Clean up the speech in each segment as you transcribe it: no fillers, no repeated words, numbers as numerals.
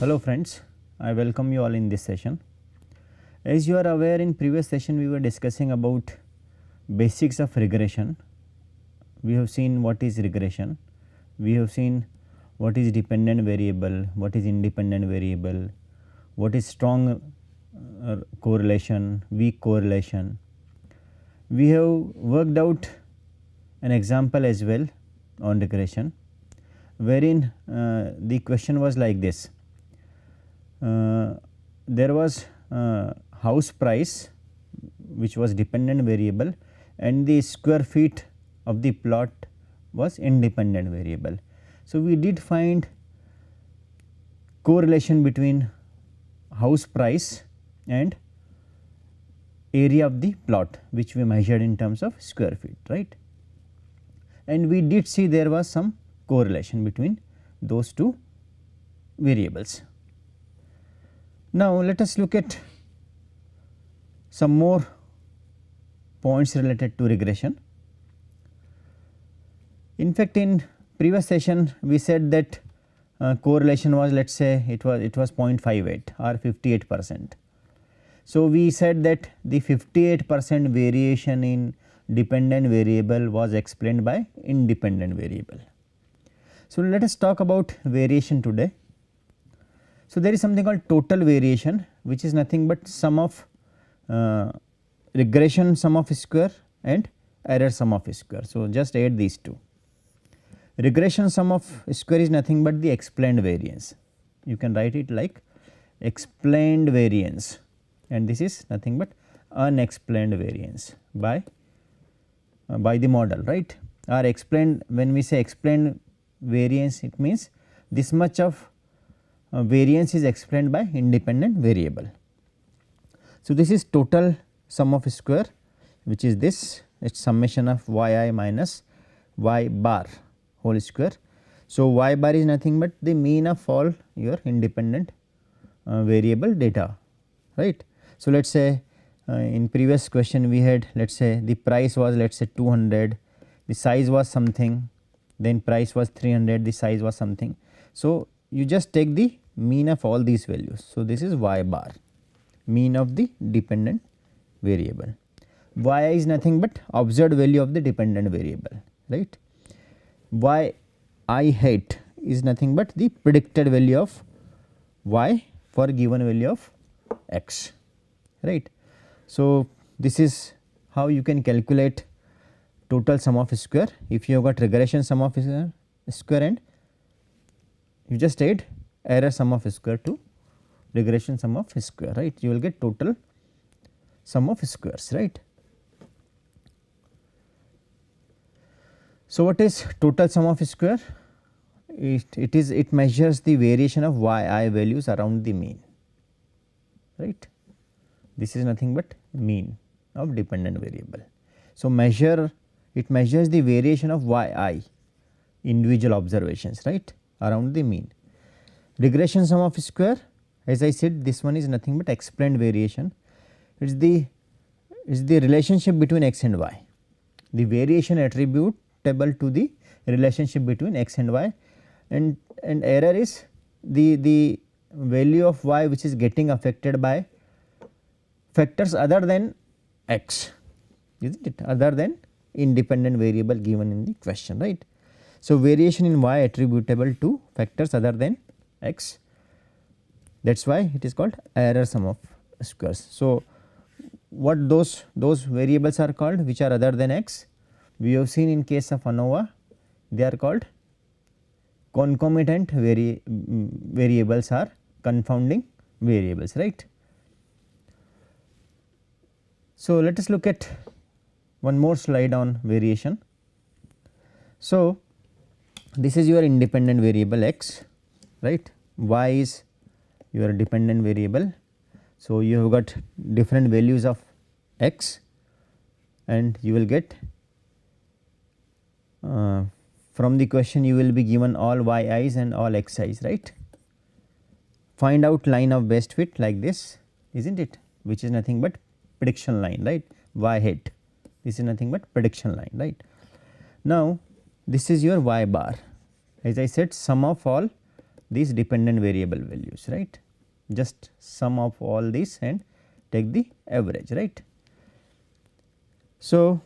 Hello friends, I welcome you all in this session. As you are aware, in previous session we were discussing about basics of regression. We have seen what is regression, we have seen what is dependent variable, what is independent variable, what is strong correlation, weak correlation. We have worked out an example as well on regression, wherein the question was like this. There was house price which was dependent variable and the square feet of the plot was independent variable. So, we did find correlation between house price and area of the plot, which we measured in terms of square feet, right. And we did see there was some correlation between those two variables. Now, let us look at some more points related to regression. In fact, in previous session we said that correlation was, let us say it was 0.58 or 58%. So, we said that the 58% variation in dependent variable was explained by independent variable. So, let us talk about variation today. So, there is something called total variation, which is nothing but sum of regression sum of square and error sum of square. So, just add these two. Regression sum of square is nothing but the explained variance. You can write it like explained variance, and this is nothing but unexplained variance by the model, right. Or explained, when we say explained variance, it means this much of variance is explained by independent variable. So, this is total sum of square, which is this, it is summation of yi minus y bar whole square. So, y bar is nothing but the mean of all your independent variable data, right. So, let us say in previous question we had, let us say the price was, let us say 200, the size was something, then price was 300, the size was something. So, you just take the mean of all these values. So, this is y bar, mean of the dependent variable. Y is nothing but observed value of the dependent variable, right. Y I hat is nothing but the predicted value of y for given value of x, right. So, this is how you can calculate total sum of square. If you have got regression sum of square and you just add error sum of square to regression sum of square, right, you will get total sum of squares, right. So, what is total sum of square? It measures the variation of yi values around the mean, right. This is nothing but mean of dependent variable. So, it measures the variation of yi individual observations, right, around the mean. Regression sum of square, as I said, this one is nothing but explained variation. It is the relationship between x and y, the variation attributable to the relationship between x and y, and error is the value of y which is getting affected by factors other than x, isn't it, other than independent variable given in the question, right. So, variation in y attributable to factors other than x, that is why it is called error sum of squares. So, what those variables are called which are other than x? We have seen in case of ANOVA, they are called concomitant variables or confounding variables, right. So, let us look at one more slide on variation. So, this is your independent variable x, right, y is your dependent variable. So, you have got different values of x and you will get from the question you will be given all yi's and all xi's, right. Find out line of best fit like this, isn't it, which is nothing but prediction line, right, y hat, this is nothing but prediction line, right. Now, this is your y bar, as I said, sum of all these dependent variable values, right. Just sum of all these and take the average, right. So,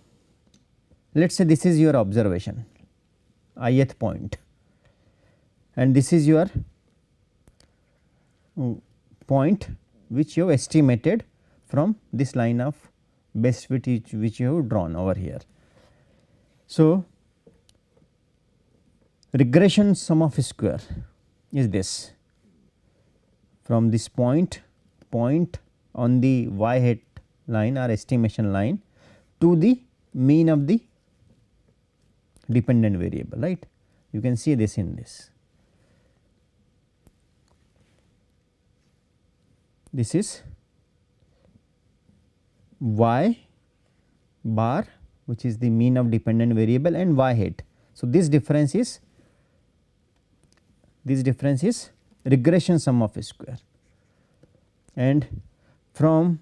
let us say this is your observation ith point and this is your point which you have estimated from this line of best fit which you have drawn over here. So, regression sum of square is this from this point on the y hat line or estimation line to the mean of the dependent variable, right. You can see this in this. This is y bar which is the mean of dependent variable and y hat. So, this difference is regression sum of square, and from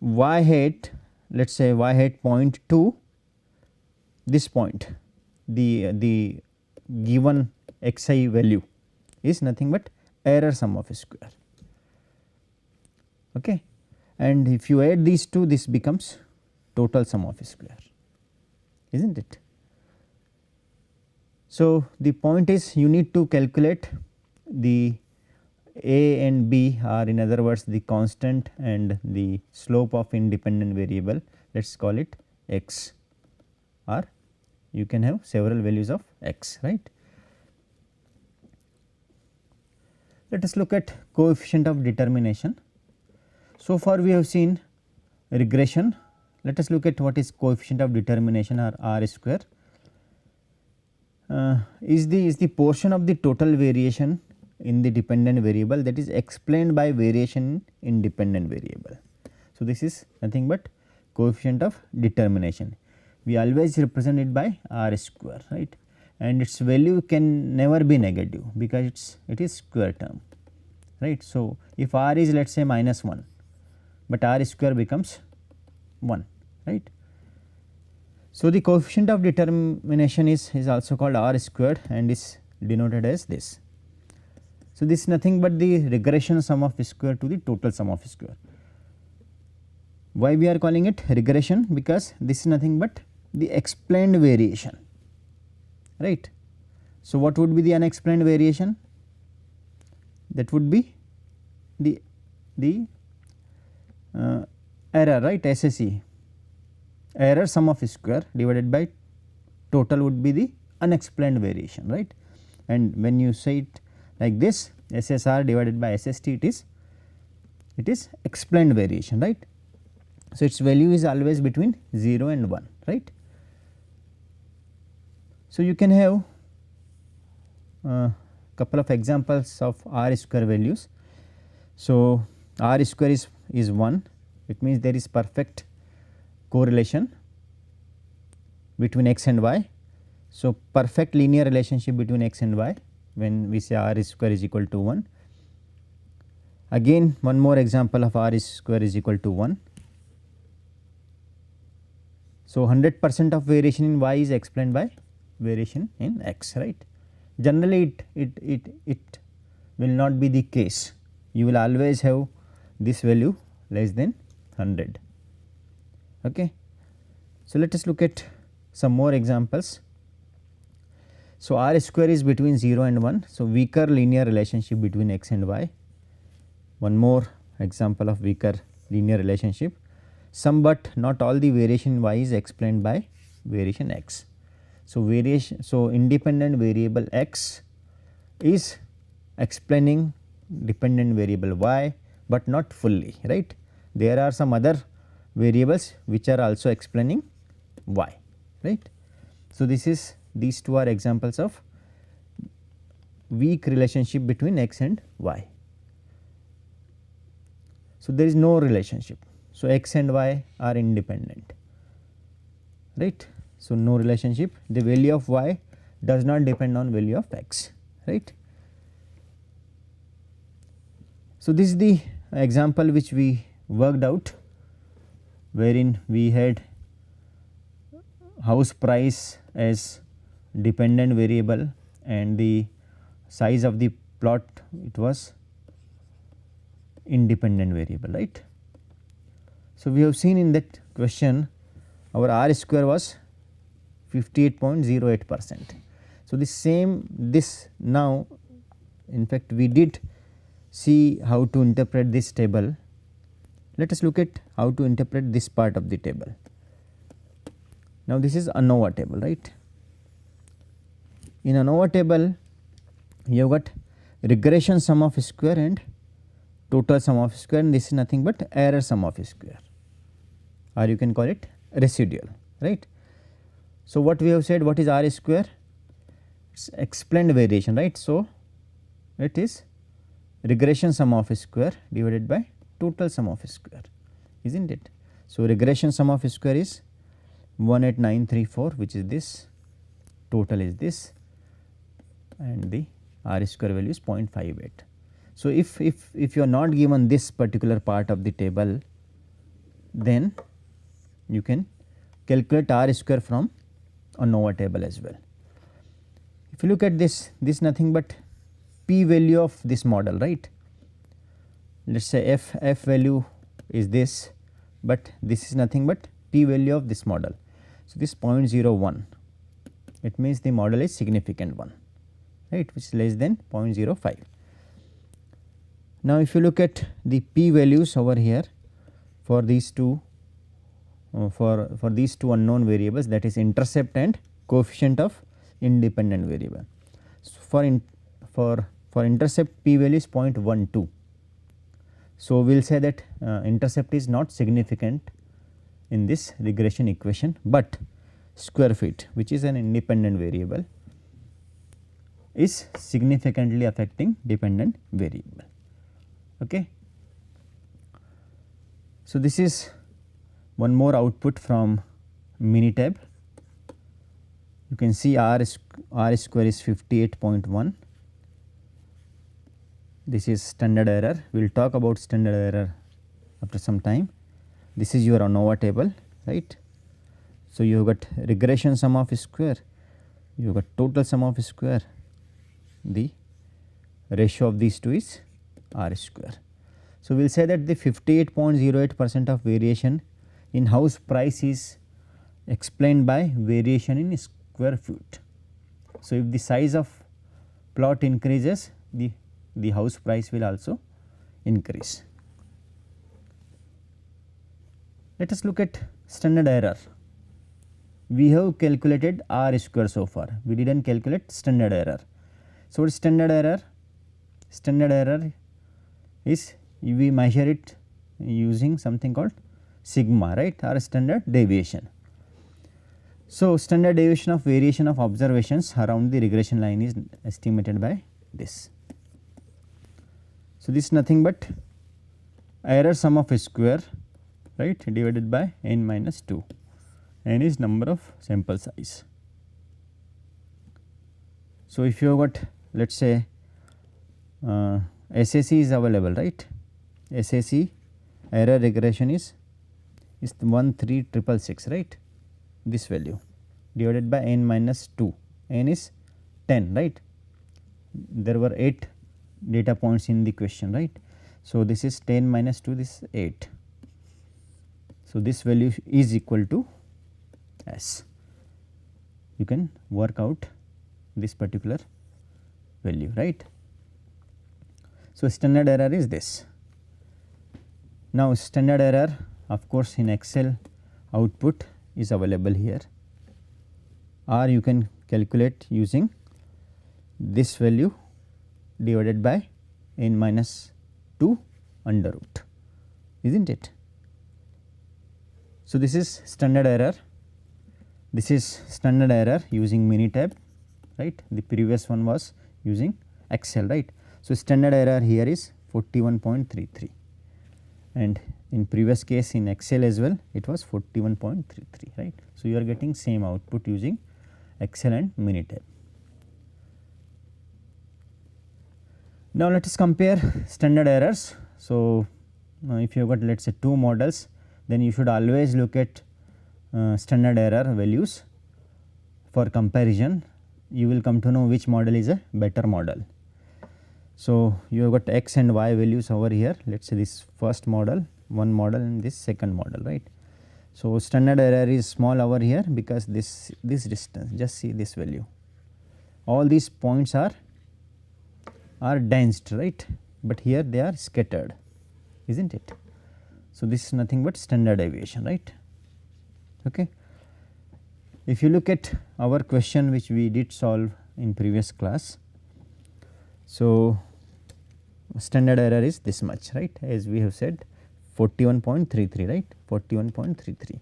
y hat, let us say y hat point to this point, the given xi value is nothing but error sum of square, okay. And if you add these two, this becomes total sum of square, is not it. So, the point is you need to calculate the a and b are, in other words, the constant and the slope of independent variable, let us call it x, or you can have several values of x, right. Let us look at coefficient of determination. So far we have seen regression. Let us look at what is coefficient of determination, or R square. Is the portion of the total variation in the dependent variable that is explained by variation in dependent variable. So, this is nothing but coefficient of determination. We always represent it by R square, right, and its value can never be negative because it is square term, right. So, if R is, let us say -1, but R square becomes 1, right. So, the coefficient of determination is also called R squared and is denoted as this. So, this is nothing but the regression sum of square to the total sum of square. Why we are calling it regression? Because this is nothing but the explained variation, right. So, what would be the unexplained variation? That would be the error, right, SSE, error sum of square divided by total would be the unexplained variation, right. And when you say it like this, SSR divided by SST, it is explained variation, right. So, its value is always between 0 and 1, right. So, you can have couple of examples of R square values. So, R square is 1, it means there is perfect correlation between x and y. So, perfect linear relationship between x and y when we say R square is equal to 1. Again one more example of R square is equal to 1. So, 100% of variation in y is explained by variation in x, right. Generally it will not be the case, you will always have this value less than 100, okay. So, let us look at some more examples. So, R square is between 0 and 1. So, weaker linear relationship between x and y. One more example of weaker linear relationship. Some but not all the variation y is explained by variation x. So, independent variable x is explaining dependent variable y, but not fully, right. There are some other variables which are also explaining y, right. So, these two are examples of weak relationship between x and y. So, there is no relationship. So, x and y are independent, right. So, no relationship, the value of y does not depend on value of x, right. So, this is the example which we worked out, wherein we had house price as dependent variable and the size of the plot, it was independent variable, right. So, we have seen in that question our R square was 58.08%. So, this now in fact we did see how to interpret this table. Let us look at how to interpret this part of the table. Now, this is ANOVA table, right. In ANOVA table you have got regression sum of square and total sum of square, and this is nothing but error sum of square, or you can call it residual, right. So, what we have said, what is R square? It is explained variation, right. So, it is regression sum of square divided by total sum of square, is not it. So, regression sum of square is 18934, which is this, total is this, and the R square value is 0.58. So, if you are not given this particular part of the table, then you can calculate R square from ANOVA table as well. If you look at this nothing but p value of this model, right. Let us say f value is this, but this is nothing but p value of this model. So, this 0.01, it means the model is significant one, right, which is less than 0.05. Now, if you look at the p values over here for these two for these two unknown variables, that is intercept and coefficient of independent variable. So, for intercept p value is 0.12. So, we will say that intercept is not significant in this regression equation, but square feet, which is an independent variable, is significantly affecting dependent variable. Okay. So, this is one more output from Minitab. You can see R square is 58.1. This is standard error. We will talk about standard error after some time. This is your ANOVA table, right. So, you have got regression sum of square, you have got total sum of square, the ratio of these two is R square. So, we will say that the 58.08% of variation in house price is explained by variation in square foot. So, if the size of plot increases, the house price will also increase. Let us look at standard error. We have calculated R square so far, we did not calculate standard error. So, what is standard error? Standard error is we measure it using something called sigma, right, or standard deviation. So, standard deviation of variation of observations around the regression line is estimated by this. So, this is nothing but error sum of square, right, divided by n minus 2, n is number of sample size. So, if you have got, let us say SAC is available, right, SAC error regression is 13666, right, this value divided by n minus 2, n is 10, right. There were 8 data points in the question, right. So, this is 10 minus 2, this is 8. So, this value is equal to S. You can work out this particular value, right. So, standard error is this. Now, standard error, of course, in Excel output is available here, or you can calculate using this value divided by n minus 2 under root, is not it. So, this is standard error, this is standard error using Minitab, right, the previous one was using Excel, right. So, standard error here is 41.33, and in previous case in Excel as well it was 41.33, right. So, you are getting same output using Excel and Minitab. Now, let us compare standard errors. So, if you have got let us say 2 models, then you should always look at standard error values for comparison. You will come to know which model is a better model. So, you have got x and y values over here, let us say this first model, one model and this second model, right. So, standard error is small over here because this distance, just see this value, all these points are densed, right, but here they are scattered, is not it. So, this is nothing but standard deviation, right. Okay. If you look at our question which we did solve in previous class, so standard error is this much, right, as we have said 41.33, right, 41.33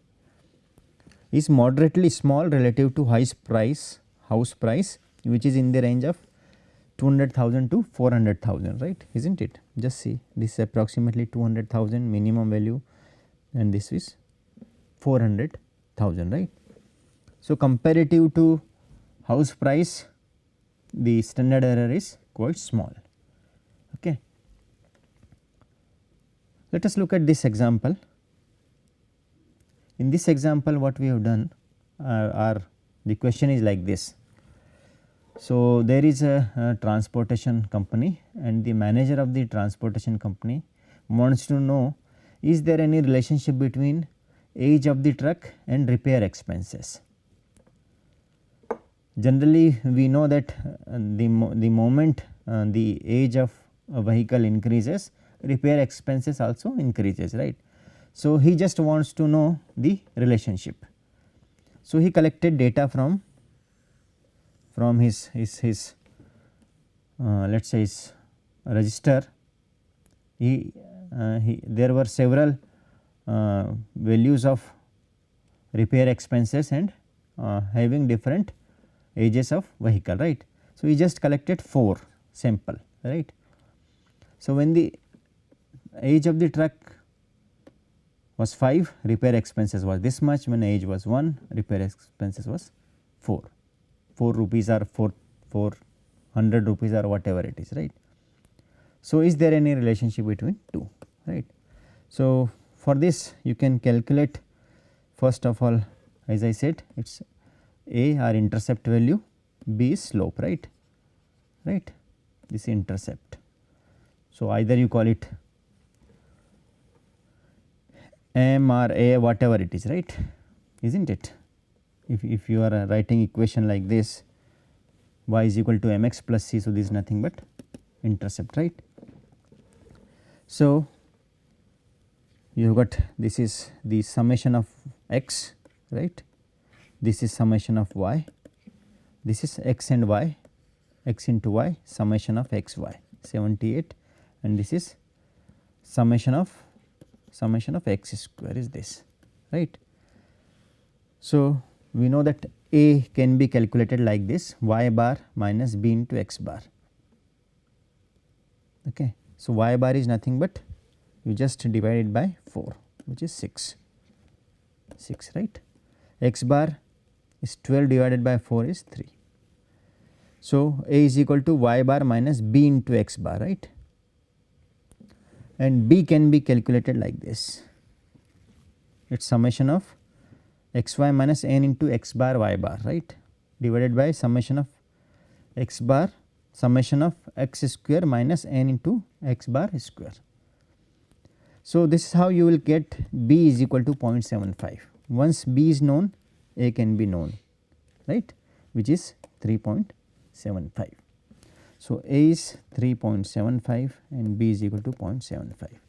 is moderately small relative to house price which is in the range of 200,000 to 400,000, right, is not it. Just see, this is approximately 200,000 minimum value and this is 400,000, right. So, comparative to house price, the standard error is quite small. Okay. Let us look at this example. In this example, what we have done the question is like this. So, there is a transportation company and the manager of the transportation company wants to know, is there any relationship between age of the truck and repair expenses. Generally, we know that the moment the age of a vehicle increases, repair expenses also increases, right. So, he just wants to know the relationship. So, he collected data from his let us say his register. There were several values of repair expenses and having different ages of vehicle, right. So, he just collected 4 sample, right. So, when the age of the truck was 5, repair expenses was this much, when age was 1, repair expenses was 4 rupees or 400 rupees or whatever it is, right. So, is there any relationship between 2, right. So, for this you can calculate, first of all, as I said, it is A or intercept value, B is slope, right, this intercept. So, either you call it M or A, whatever it is, right, is not it. If you are writing equation like this, y is equal to mx plus c, so this is nothing but intercept, right. So, you have got, this is the summation of x, right, this is summation of y, this is x and y, x into y, summation of x y 78, and this is summation of x square is this, right. So, we know that A can be calculated like this, y bar minus b into x bar. Okay. So, y bar is nothing but you just divide it by 4, which is 6, right. X bar is 12 divided by 4 is 3. So, A is equal to y bar minus b into x bar, right, and b can be calculated like this, it is summation of x y minus n into x bar y bar, right, divided by summation of x bar, summation of x square minus n into x bar square. So, this is how you will get b is equal to 0.75. Once b is known, a can be known, right, which is 3.75. So, a is 3.75 and b is equal to 0.75,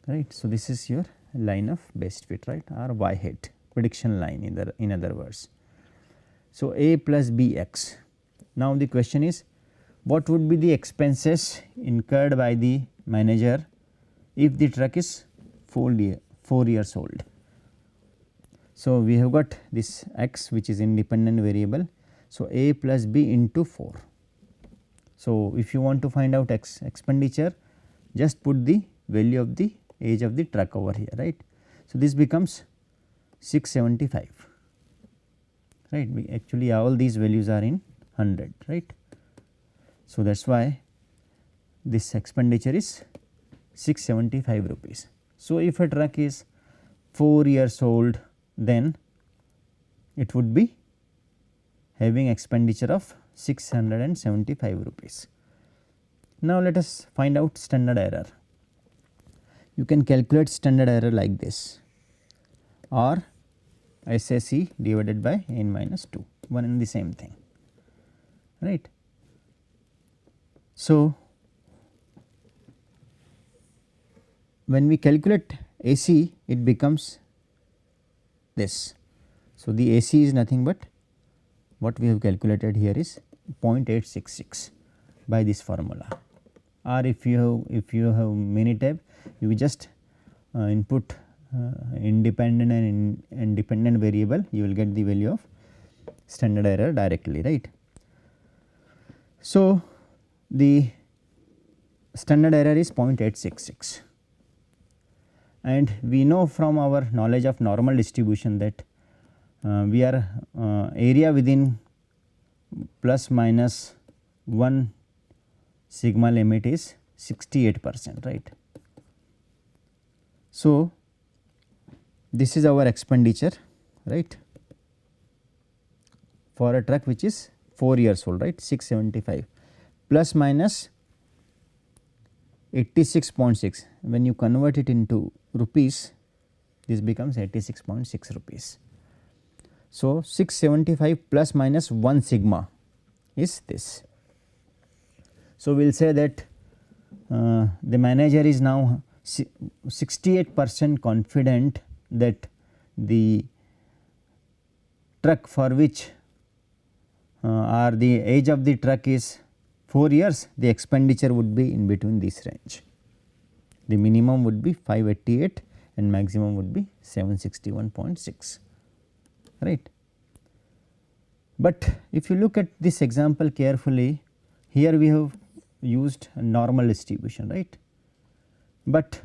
right. So, this is your line of best fit, right, or y hat prediction line in other words. So, a plus b x. Now, the question is, what would be the expenses incurred by the manager if the truck is 4 years old. So, we have got this x which is independent variable. So, a plus b into 4. So, if you want to find out expenditure, just put the value of the age of the truck over here, right. So, this becomes 675, right. We actually all these values are in 100, right. So, that is why this expenditure is 675 rupees. So, if a truck is 4 years old, then it would be having expenditure of 675 rupees. Now, let us find out standard error. You can calculate standard error like this, or SAC divided by n minus 2, one and the same thing, right. So, when we calculate AC, it becomes this. So, the AC is nothing but what we have calculated here is 0.866 by this formula, or if you have Minitab, you just input independent and dependent variable, you will get the value of standard error directly, right. So, the standard error is 0.866, and we know from our knowledge of normal distribution that we are area within plus minus 1 sigma limit is 68%, right. So, this is our expenditure, right, for a truck which is 4 years old, right, 675 plus minus 86.6, when you convert it into rupees, this becomes 86.6 rupees. So, 675 plus minus 1 sigma is this. So, we will say that the manager is now 68% confident that the truck for which or the age of the truck is 4 years, the expenditure would be in between this range. The minimum would be 588 and maximum would be 761.6, right. But if you look at this example carefully, here we have used a normal distribution, right, but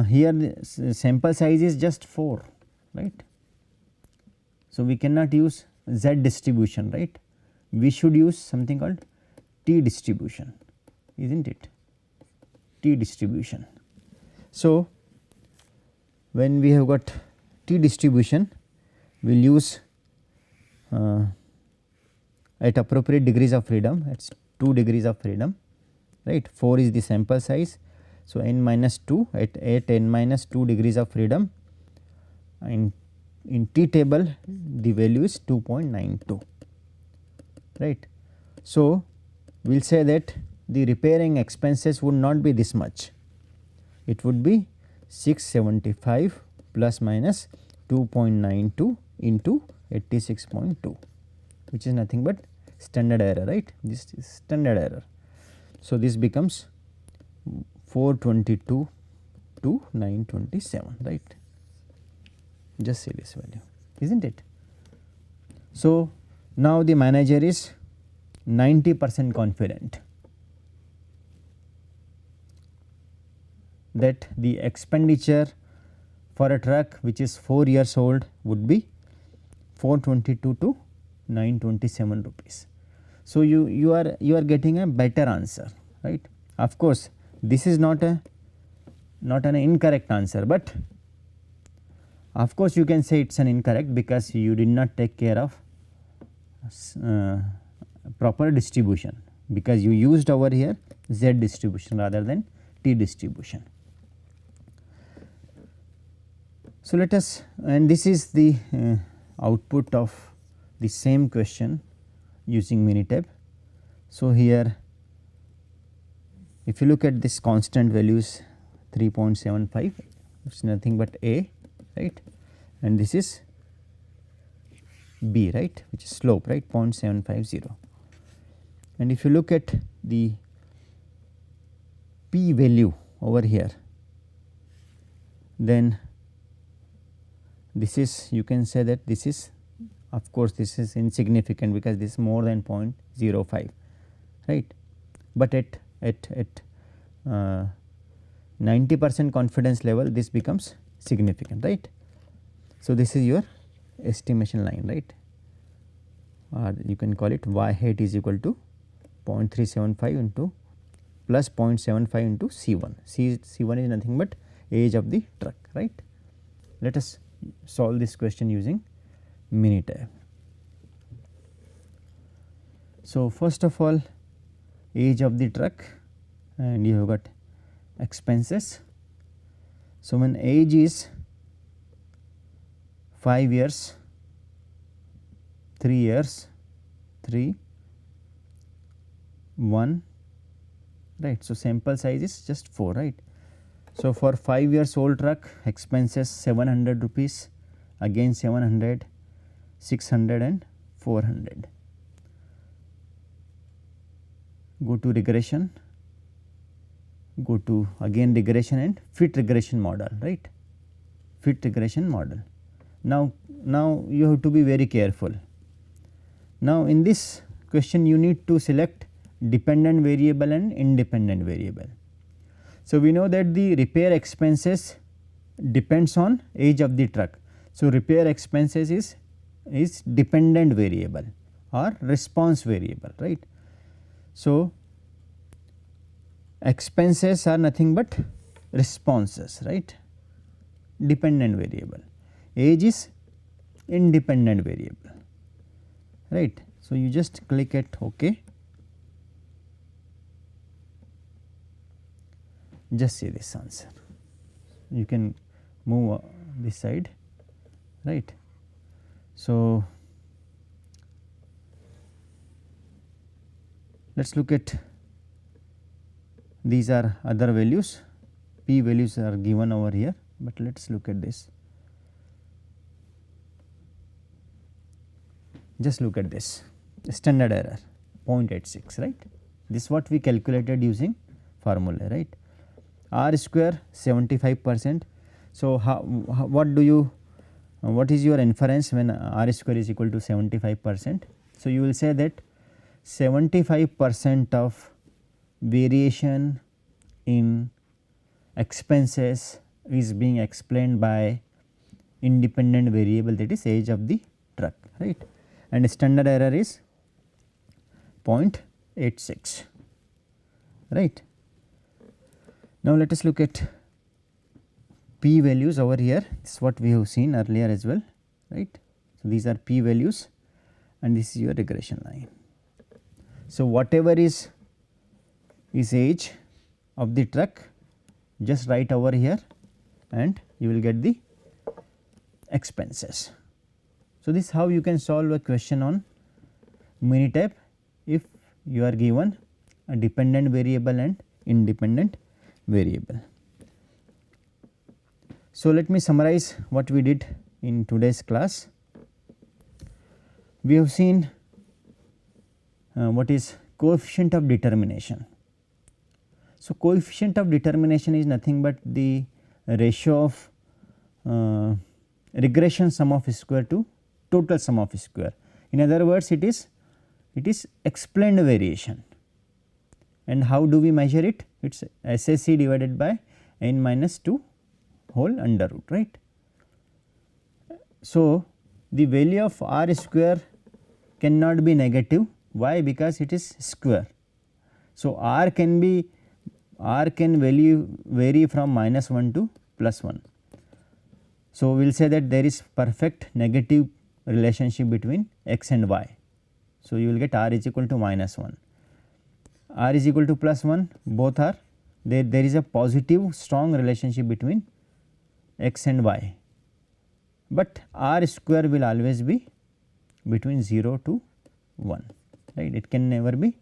here the sample size is just 4, right. So, we cannot use Z distribution, right, we should use something called T distribution, is not it, T distribution. So, when we have got T distribution, we will use at appropriate degrees of freedom, it is 2 degrees of freedom, right, 4 is the sample size. So, n minus 2 at n minus 2 degrees of freedom, and in T table the value is 2.92, right. So, we will say that the repairing expenses would not be this much, it would be 675 plus minus 2.92 into 86.2, which is nothing but standard error, right, this is standard error. So, this becomes 422 to 927, right, just see this value, is not it. So, now the manager is 90% confident that the expenditure for a truck which is 4 years old would be 422 to 927 rupees. So, you are getting a better answer, right. Of course, this is not an incorrect answer, but of course, you can say it is an incorrect because you did not take care of proper distribution, because you used over here Z distribution rather than T distribution. So, let us, and this is the output of the same question using Minitab. So, here if you look at this constant values 3.75, it is nothing but A, right, and this is B, right, which is slope, right, 0.750. And if you look at the P value over here, then this is, you can say that this is, of course, this is insignificant because this is more than 0.05, right, but at 90% confidence level this becomes significant, right. So, this is your estimation line, right, or you can call it y hat is equal to 0.375 into plus 0.75 into C1. C1 is nothing but age of the truck, right. Let us solve this question using Minitab. So, first of all, age of the truck and you have got expenses. So, when age is 5 years, 3 years, 3, 1, right. So, sample size is just 4, right. So, for 5 years old truck expenses 700 rupees, again 700, 600 and 400. Go to regression, go to again regression and fit regression model, right, fit regression model. Now you have to be very careful. Now, in this question you need to select dependent variable and independent variable. So, we know that the repair expenses depends on age of the truck. So, repair expenses is dependent variable or response variable, right. So, expenses are nothing but responses, right, dependent variable. Age is independent variable, right. So, you just click at OK. Just see this answer. You can move this side, right. So, let us look at these are other values, p values are given over here, but let us look at this. Just look at this standard error 0.86, right. This is what we calculated using formula, right. R square 75%. So, what do you what is your inference when R square is equal to 75%? So, you will say that 75% of variation in expenses is being explained by independent variable, that is age of the truck, right, and standard error is 0.86, right. Now, let us look at p values over here. This is what we have seen earlier as well, right. So, these are p values and this is your regression line. So, whatever is age of the truck, just write over here and you will get the expenses. So, this is how you can solve a question on Minitab if you are given a dependent variable and independent variable. So, let me summarize what we did in today's class. We have seen what is coefficient of determination. So, coefficient of determination is nothing but the ratio of regression sum of square to total sum of square. In other words, it is explained variation. And how do we measure it? It is SSE divided by n minus 2 whole under root, right. So, the value of R square cannot be negative. Why? Because it is square. So, R can vary from minus 1 to plus 1. So, we will say that there is perfect negative relationship between x and y. So, you will get R is equal to minus 1, R is equal to plus 1, both are there is a positive strong relationship between x and y, but R square will always be between 0 to 1, right. It can never be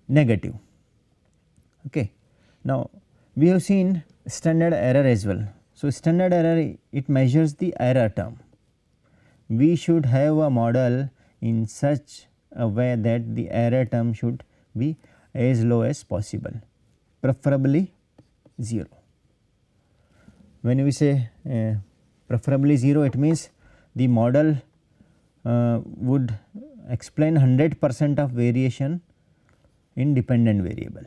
negative. Okay. Now, we have seen standard error as well. So, standard error, it measures the error term. We should have a model in such a way that the error term should be as low as possible, preferably 0. When we say preferably 0, it means the model would explain 100% of variation in dependent variable,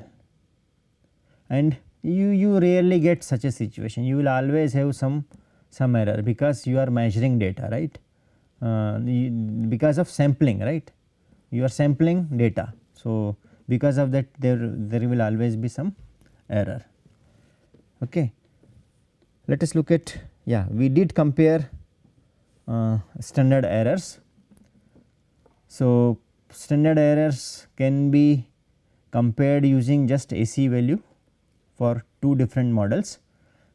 and you rarely get such a situation. You will always have some error because you are measuring data, right, because of sampling, right, you are sampling data. So, because of that there will always be some error. Okay. Let us look at, we did compare standard errors. So, standard errors can be compared using just AC value for two different models.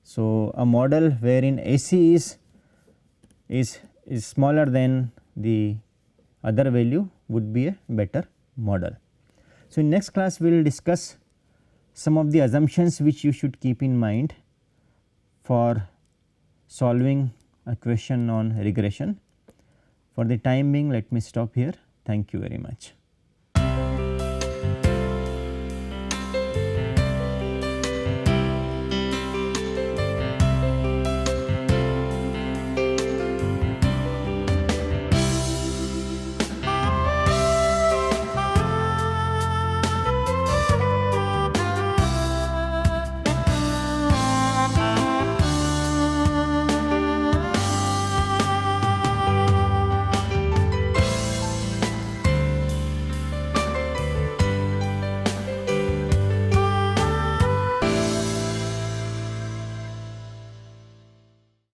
So, a model wherein AC is smaller than the other value would be a better model. So, in next class we will discuss some of the assumptions which you should keep in mind for solving a question on regression. For the time being, let me stop here. Thank you very much.